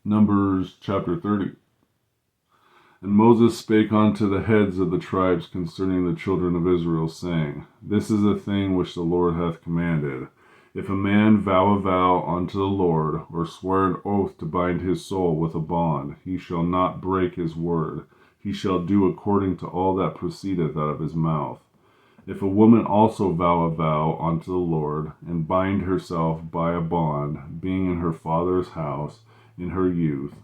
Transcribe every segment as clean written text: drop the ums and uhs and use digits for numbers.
Numbers chapter 30. And Moses spake unto the heads of the tribes concerning the children of Israel, saying, This is a thing which the Lord hath commanded. If a man vow a vow unto the Lord, or swear an oath to bind his soul with a bond, he shall not break his word. He shall do according to all that proceedeth out of his mouth. If a woman also vow a vow unto the Lord, and bind herself by a bond, being in her father's house in her youth,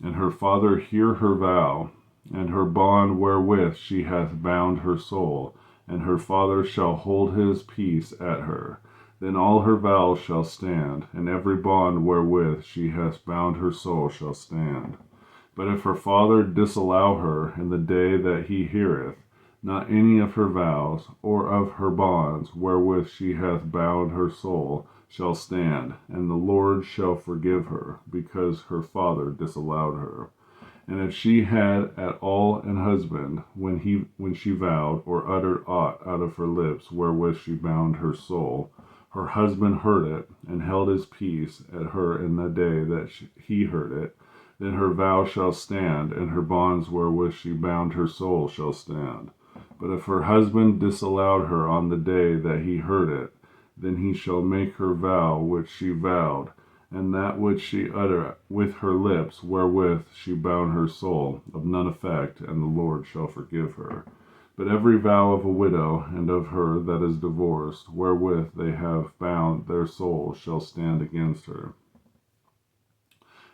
and her father hear her vow, and her bond wherewith she hath bound her soul, and her father shall hold his peace at her, then all her vows shall stand, and every bond wherewith she hath bound her soul shall stand. But if her father disallow her in the day that he heareth, not any of her vows, or of her bonds, wherewith she hath bound her soul, shall stand, and the Lord shall forgive her, because her father disallowed her. And if she had at all an husband, when she vowed, or uttered aught out of her lips, wherewith she bound her soul, her husband heard it, and held his peace at her in the day that he heard it, then her vow shall stand, and her bonds wherewith she bound her soul shall stand. But if her husband disallowed her on the day that he heard it, then he shall make her vow which she vowed, and that which she uttered with her lips, wherewith she bound her soul, of none effect, and the Lord shall forgive her. But every vow of a widow and of her that is divorced, wherewith they have bound their soul, shall stand against her.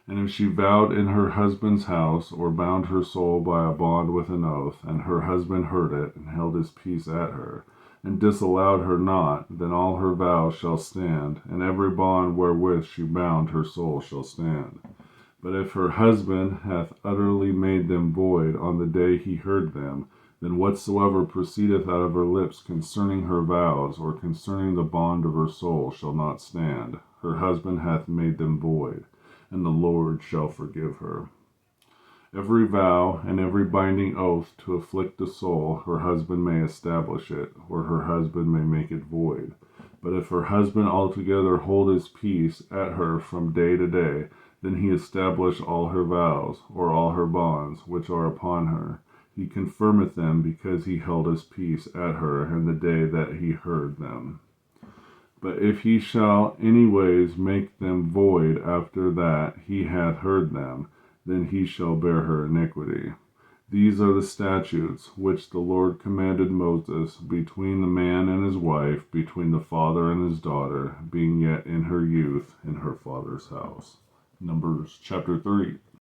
And if she vowed in her husband's house, or bound her soul by a bond with an oath, and her husband heard it, and held his peace at her, and disallowed her not, then all her vows shall stand, and every bond wherewith she bound her soul shall stand. But if her husband hath utterly made them void on the day he heard them, then whatsoever proceedeth out of her lips concerning her vows, or concerning the bond of her soul, shall not stand. Her husband hath made them void, and the Lord shall forgive her. Every vow and every binding oath to afflict the soul, her husband may establish it, or her husband may make it void. But if her husband altogether hold his peace at her from day to day, then he establish all her vows, or all her bonds, which are upon her. He confirmeth them, because he held his peace at her in the day that he heard them. But if he shall anyways make them void after that he hath heard them, then he shall bear her iniquity. These are the statutes which the Lord commanded Moses between the man and his wife, between the father and his daughter, being yet in her youth in her father's house. Numbers chapter 30.